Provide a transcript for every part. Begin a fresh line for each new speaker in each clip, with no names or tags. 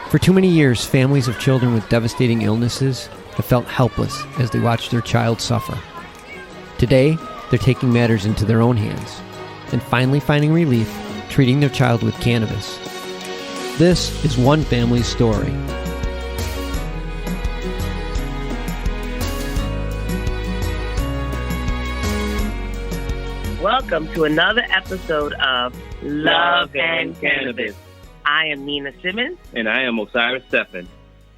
For too many years, families of children with devastating illnesses have felt helpless as they watch their child suffer. Today, they're taking matters into their own hands and finally finding relief treating their child with cannabis. This is one family's story.
Welcome to another episode of Love and Cannabis. I am Nina Simmons.
And I am Osiris Stephenand.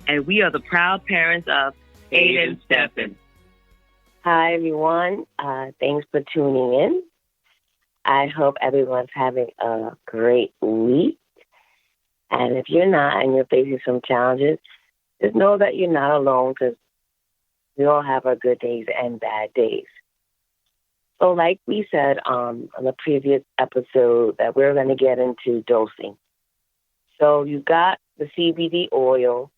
And we are the proud parents of Aiden Stephen.
Hi, everyone. Thanks for tuning in. I hope everyone's having a great week. And if you're not and you're facing some challenges, just know that you're not alone, because we all have our good days and bad days. So like we said on the previous episode, that we're going to get into dosing. So you got the CBD oil.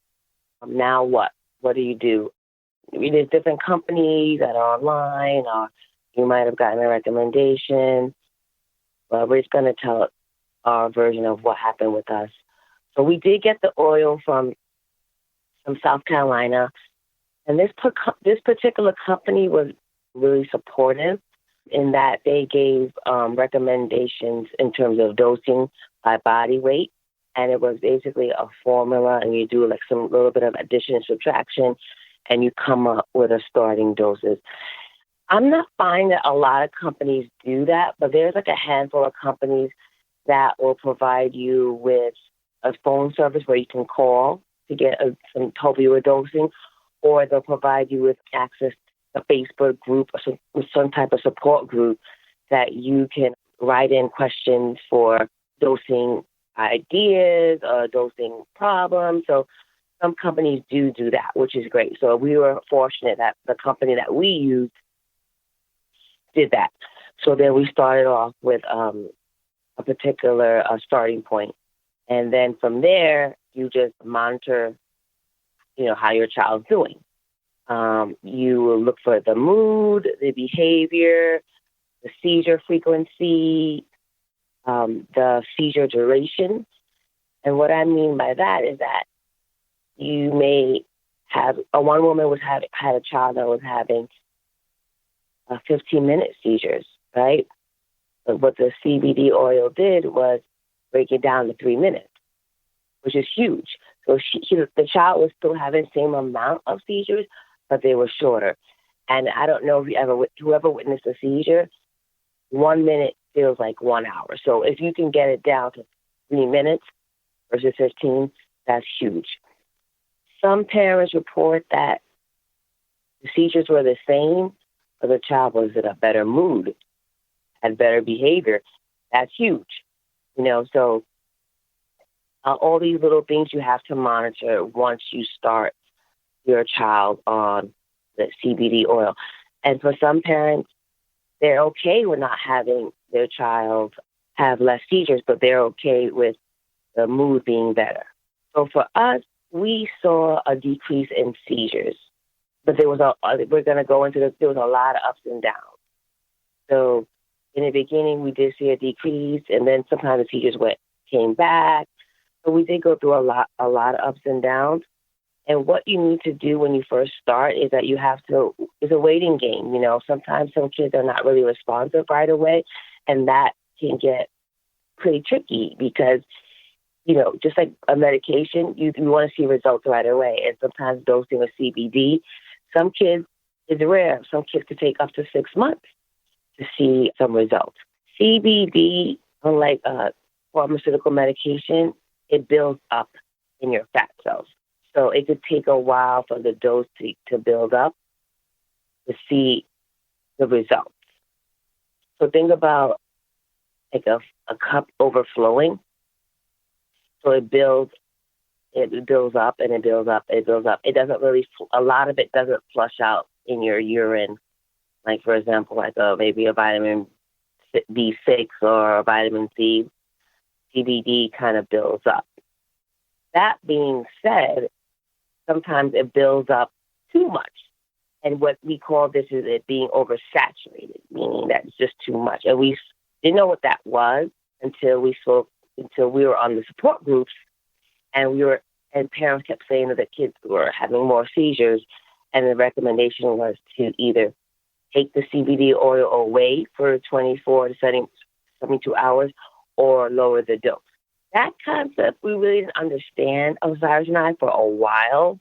Now what? What do you do? There's different companies that are online, or you might have gotten a recommendation. But we're just going to tell our version of what happened with us. So we did get the oil from South Carolina. And this particular company was really supportive in that they gave recommendations in terms of dosing by body weight. And it was basically a formula, and you do like some little bit of addition and subtraction, and you come up with a starting doses. I'm not finding that a lot of companies do that, but there's like a handful of companies that will provide you with a phone service where you can call to get some help you with dosing, or they'll provide you with access to a Facebook group or some type of support group that you can write in questions for dosing ideas or dosing problems. So some companies do that, which is great. So we were fortunate that the company that we used did that. So then we started off with a particular starting point. And then from there, you just monitor, how your child's doing. You will look for the mood, the behavior, the seizure frequency, the seizure duration. And what I mean by that is that you may have, one woman had a child that was having 15-minute seizures, right? But what the CBD oil did was break it down to 3 minutes, which is huge. So the child was still having the same amount of seizures, but they were shorter. And I don't know if whoever witnessed a seizure, 1 minute feels like 1 hour. So if you can get it down to 3 minutes versus 15, that's huge. Some parents report that the seizures were the same, but the child was in a better mood, had better behavior. That's huge. So all these little things you have to monitor once you start your child on the CBD oil. And for some parents, they're okay with not having their child have less seizures, but they're okay with the mood being better. So for us, we saw a decrease in seizures, but there was we're going to go into this, there was a lot of ups and downs. So in the beginning, we did see a decrease, and then sometimes the seizures came back. So we did go through a lot of ups and downs. And what you need to do when you first start is that it's a waiting game. Sometimes some kids are not really responsive right away, and that can get pretty tricky because, just like a medication, you want to see results right away. And sometimes dosing with CBD, some kids, it's rare. Some kids could take up to 6 months to see some results. CBD, unlike pharmaceutical medication, it builds up in your fat cells. So it could take a while for the dose to build up to see the results. So think about like a cup overflowing. So it builds up and it builds up, it builds up. It doesn't really, a lot of it doesn't flush out in your urine. Like, for example, maybe a vitamin B6 or a vitamin C. CBD kind of builds up. That being said, sometimes it builds up too much. And what we call this is it being oversaturated, meaning that it's just too much. And we didn't know what that was until we were on the support groups, and and parents kept saying that the kids were having more seizures, and the recommendation was to either take the CBD oil away for 24 to 72 hours or lower the dose. That concept we really didn't understand, Osiris and I, for a while.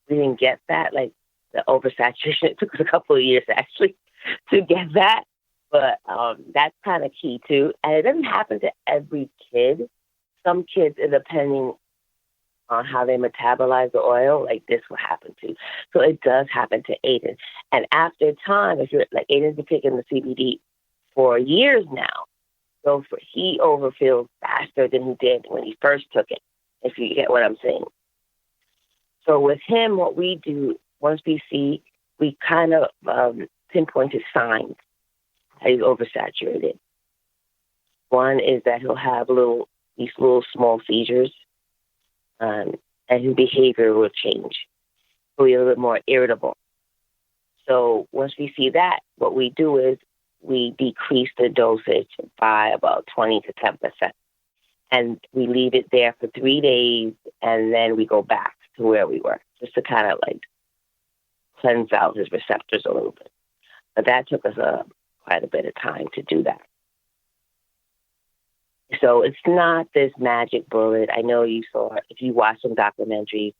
We didn't get that, like the oversaturation. It took us a couple of years actually to get that, but that's kind of key too. And it doesn't happen to every kid. Some kids, depending on how they metabolize the oil, like this will happen to. So it does happen to Aiden. And after time, if you're like Aiden's been taking the CBD for years now, so he overfills faster than he did when he first took it, if you get what I'm saying. So with him, what we do, once we see, we kind of pinpoint his signs that he's oversaturated. One is that he'll have these little small seizures, and his behavior will change. He'll be a little bit more irritable. So once we see that, what we do is we decrease the dosage by about 20 to 10%. And we leave it there for 3 days, and then we go back to where we were, just to kind of like cleanse out his receptors a little bit. But that took us quite a bit of time to do that. So it's not this magic bullet. I know you saw, if you watch some documentaries,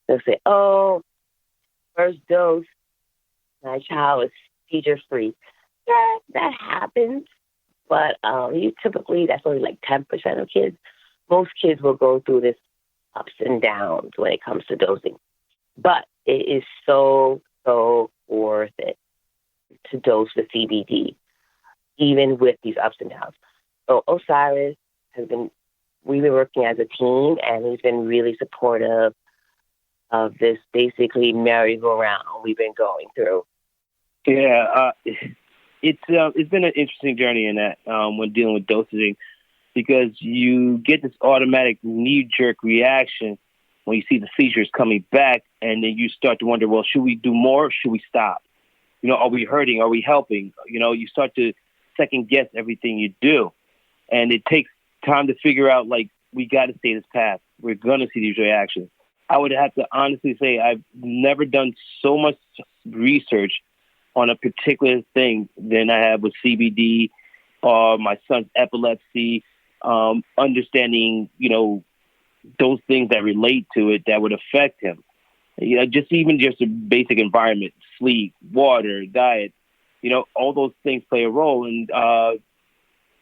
they'll say, oh, first dose, my child is seizure-free. Yeah, that happens. But typically, that's only like 10% of kids. Most kids will go through this ups and downs when it comes to dosing. But it is so, so worth it to dose with CBD, even with these ups and downs. So Osiris we've been working as a team, and he's been really supportive of this basically merry-go-round we've been going through.
Yeah, it's been an interesting journey in that when dealing with dosing, because you get this automatic knee-jerk reaction when you see the seizures coming back, and then you start to wonder, well, should we do more? Should we stop? Are we hurting? Are we helping? You start to second-guess everything you do, and it takes time to figure out, like, we got to stay this path. We're going to see these reactions. I would have to honestly say I've never done so much research on a particular thing than I have with CBD or my son's epilepsy, understanding, those things that relate to it that would affect him. Just a basic environment, sleep, water, diet, all those things play a role. And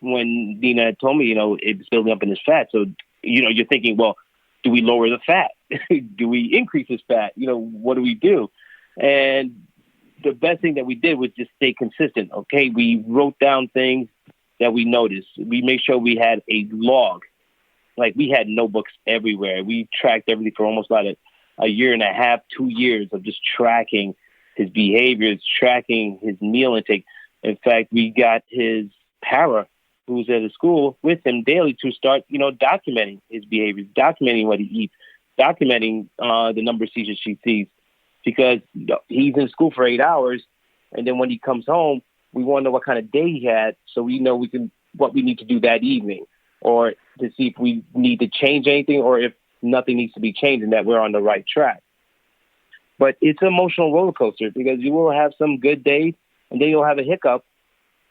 when Nina had told me, it's building up in his fat. So, you're thinking, well, do we lower the fat? Do we increase his fat? What do we do? And the best thing that we did was just stay consistent. Okay, we wrote down things that we noticed. We made sure we had a log. Like, we had notebooks everywhere. We tracked everything for almost about a year and a half, 2 years of just tracking his behaviors, tracking his meal intake. In fact, we got his para, who's at the school, with him daily to start, documenting his behaviors, documenting what he eats, documenting the number of seizures she sees. Because he's in school for 8 hours, and then when he comes home, we want to know what kind of day he had, so we know what we need to do that evening, or to see if we need to change anything, or if nothing needs to be changed and that we're on the right track. But it's an emotional roller coaster, because you will have some good days, and then you'll have a hiccup.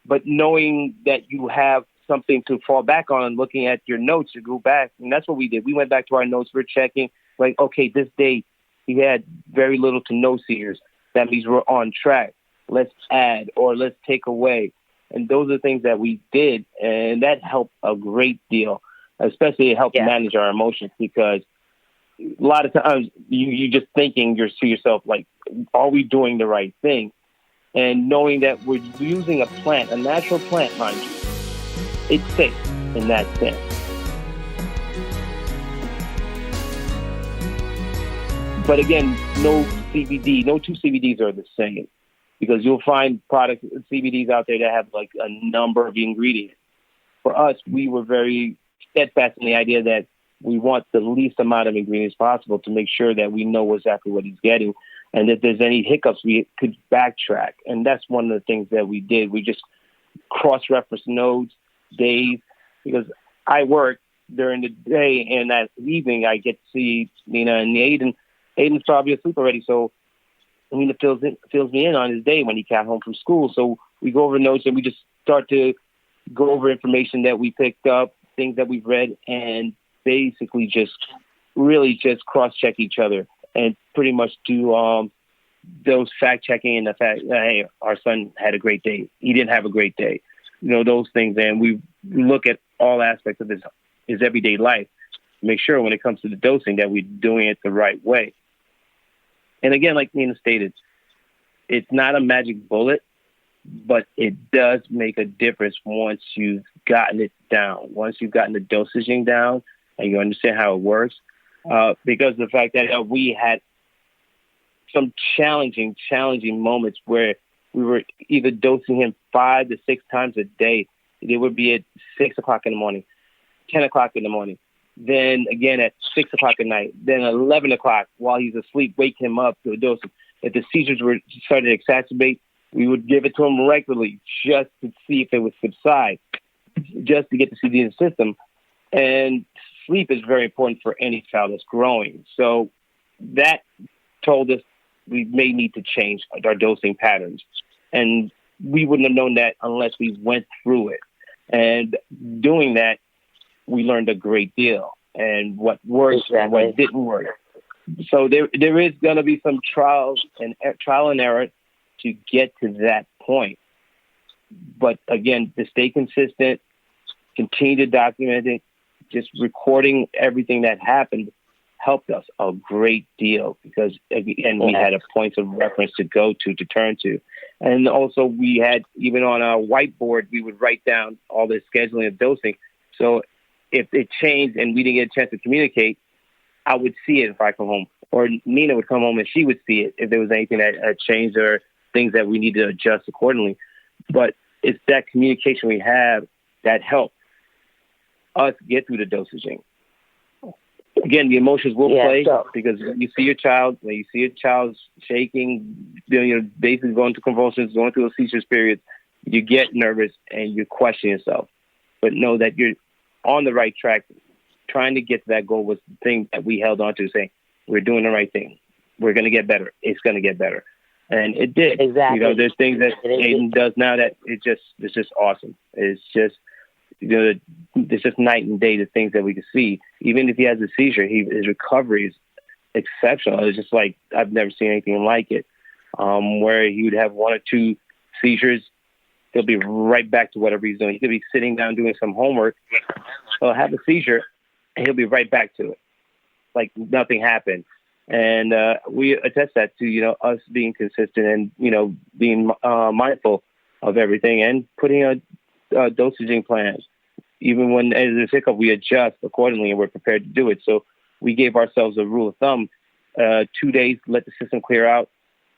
But knowing that you have something to fall back on and looking at your notes, you go back, and that's what we did. We went back to our notes. We're checking, like, okay, this day he had very little to no seizures. That means we're on track. Let's add or let's take away. And those are things that we did, and that helped a great deal, especially it helped manage our emotions, because a lot of times you're just thinking to yourself, like, are we doing the right thing? And knowing that we're using a plant, a natural plant, mind you, it's safe in that sense. But again, no two CBDs are the same, because you'll find products, CBDs out there that have like a number of ingredients. For us, we were very steadfast in the idea that we want the least amount of ingredients possible to make sure that we know exactly what he's getting. And if there's any hiccups, we could backtrack. And that's one of the things that we did. We just cross-reference notes, days, because I work, during the day, and that evening I get to see Nina and Aiden. Aiden's probably asleep already, so Nina fills me in on his day when he got home from school. So we go over notes and we just start to go over information that we picked up, things that we've read, and basically just cross-check each other and pretty much do those fact-checking and the fact that, hey, our son had a great day. He didn't have a great day. Those things. And we look at all aspects of his everyday life to make sure when it comes to the dosing that we're doing it the right way. And again, like Nina stated, it's not a magic bullet, but it does make a difference once you've gotten it down, once you've gotten the dosaging down and you understand how it works. Because of the fact that we had some challenging moments where we were either dosing him 5 to 6 times a day. It would be at 6 o'clock in the morning, 10 o'clock in the morning, then again at 6 o'clock at night, then 11 o'clock while he's asleep, wake him up to a dose. If the seizures were starting to exacerbate, we would give it to him regularly just to see if it would subside, just to get to see the system. And sleep is very important for any child that's growing. So that told us we may need to change our dosing patterns. And we wouldn't have known that unless we went through it. And doing that, we learned a great deal and what worked and what didn't work. So there is going to be some trial and error to get to that point. But again, to stay consistent, continue to document it, just recording everything that happened helped us a great deal because, again, we had a point of reference to go to turn to. And also we had, even on our whiteboard, we would write down all the scheduling of dosing. So if it changed and we didn't get a chance to communicate, I would see it if I come home. Or Nina would come home and she would see it if there was anything that had changed or things that we need to adjust accordingly. But it's that communication we have that helped us get through the dosaging. Again, the emotions will play because when you see your child shaking, basically going through convulsions, going through a seizures period, you get nervous and you question yourself. But know that you're on the right track. Trying to get to that goal was the thing that we held on to, saying, we're doing the right thing. We're going to get better. It's going to get better. And it did.
Exactly.
There's things that Aiden does now that it's just awesome. It's just, it's just night and day, the things that we can see. Even if he has a seizure, his recovery is exceptional. It's just like, I've never seen anything like it, where he would have 1 or 2 seizures. He'll be right back to whatever he's doing. He could be sitting down doing some homework. He'll have a seizure, and he'll be right back to it, like nothing happened. And we attest that to, us being consistent and, being mindful of everything and putting a dosaging plan. Even when there's a hiccup, we adjust accordingly and we're prepared to do it. So we gave ourselves a rule of thumb, 2 days, let the system clear out,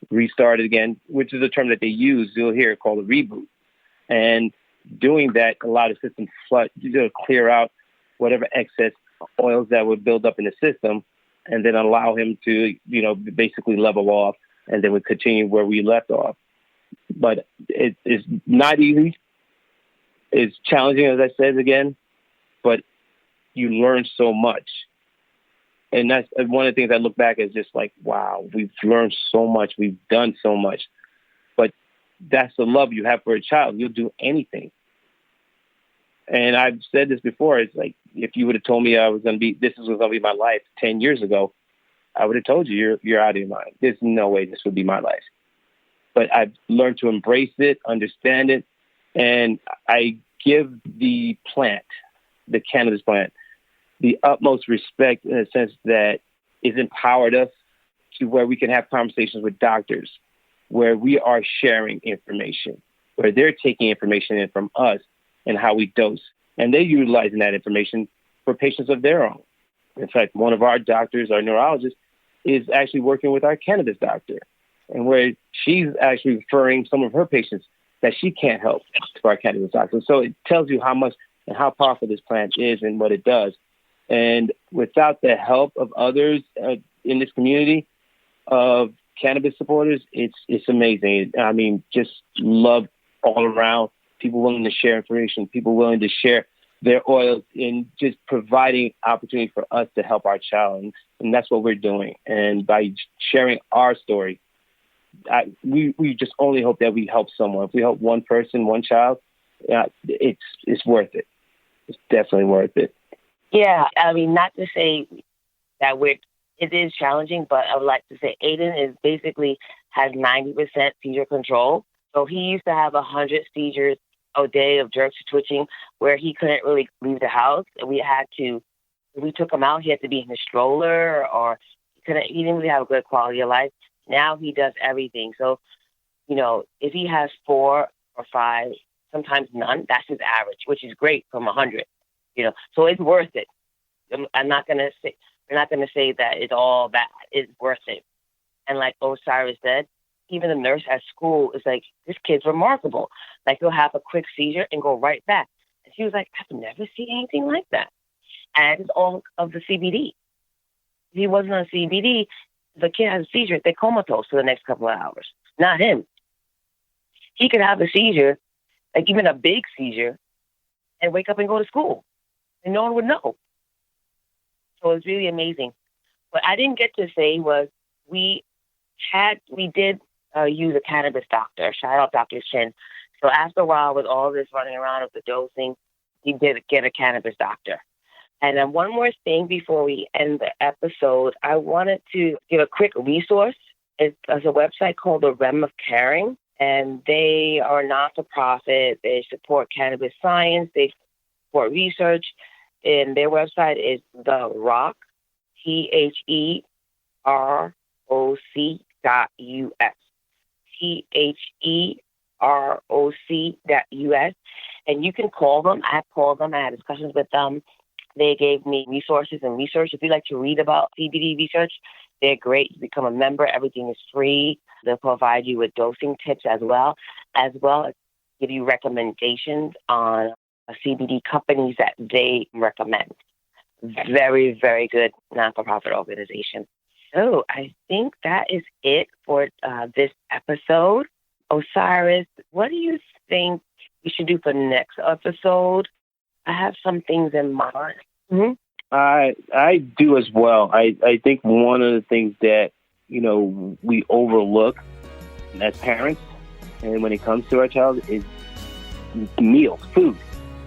restart it again, which is a term that they use, you'll hear it called a reboot. And doing that allowed the system to clear out whatever excess oils that would build up in the system and then allow him to, basically level off, and then we continue where we left off. But it's not easy. It's challenging, as I said again, but you learn so much. And that's one of the things I look back as just like, wow, we've learned so much. We've done so much. But that's the love you have for a child. You'll do anything. And I've said this before. It's like, if you would have told me this was going to be my life 10 years ago, I would have told you, you're out of your mind. There's no way this would be my life. But I've learned to embrace it, understand it, and I give the plant, the cannabis plant, the utmost respect in a sense that it's empowered us to where we can have conversations with doctors, where we are sharing information, where they're taking information in from us and how we dose. And they're utilizing that information for patients of their own. In fact, one of our doctors, our neurologist, is actually working with our cannabis doctor, and where she's actually referring some of her patients that she can't help to our cannabis doctor. So it tells you how much and how powerful this plant is and what it does. And without the help of others in this community of cannabis supporters, it's amazing. I mean, just love all around. People willing to share information, people willing to share their oils and just providing opportunity for us to help our child. And that's what we're doing. And by sharing our story, we just only hope that we help someone. If we help one person, one child, it's worth it. It's definitely worth it.
Yeah, I mean, not to say that it is challenging, but I would like to say Aiden is basically has 90% seizure control. So he used to have 100 seizures a day of jerks twitching where he couldn't really leave the house. If we took him out, he had to be in the stroller, or he didn't really have a good quality of life. Now he does everything. So, if he has 4 or 5, sometimes none, that's his average, which is great from 100. So it's worth it. We're not going to say that it's all bad. It's worth it. And like Osiris said, even the nurse at school is like, this kid's remarkable. Like, he'll have a quick seizure and go right back. And she was like, I've never seen anything like that. And it's all of the CBD. If he wasn't on CBD, the kid has a seizure, they're comatose for the next couple of hours. Not him. He could have a seizure, like even a big seizure, and wake up and go to school. And no one would know. So it's really amazing. What I didn't get to say was we did use a cannabis doctor. Shout out Dr. Shin. So after a while, with all this running around with the dosing, he did get a cannabis doctor. And then one more thing before we end the episode, I wanted to give a quick resource. It's a website called The Realm of Caring, and they are not-for-profit. They support cannabis science. They support research. And their website is The Rock, THEROC.US. THEROC.US. And you can call them. I have called them. I had discussions with them. They gave me resources and research. If you like to read about CBD research, they're great. You become a member. Everything is free. They'll provide you with dosing tips as well as give you recommendations on CBD companies that they recommend. Very, very good non-for-profit organization. So I think that is it for this episode. Osiris, what do you think we should do for the next episode? I have some things in mind. Mm-hmm.
I do as well. I think one of the things that, we overlook as parents and when it comes to our child is meals, food.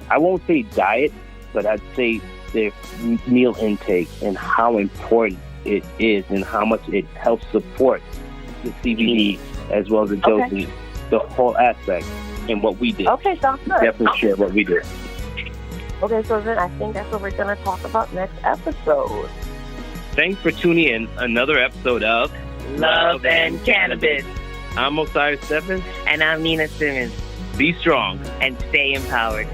I won't say diet, but I'd say their meal intake and how important it is and how much it helps support the CBD as well as the dosing, the whole aspect, and what we did.
Okay, sounds good.
Definitely share what we did.
Okay, so then I think that's what we're going to talk about next episode.
Thanks for tuning in. Another episode of
Love and Cannabis.
I'm Osiris Stephenand.
And I'm Nina Simmons.
Be strong
and stay empowered.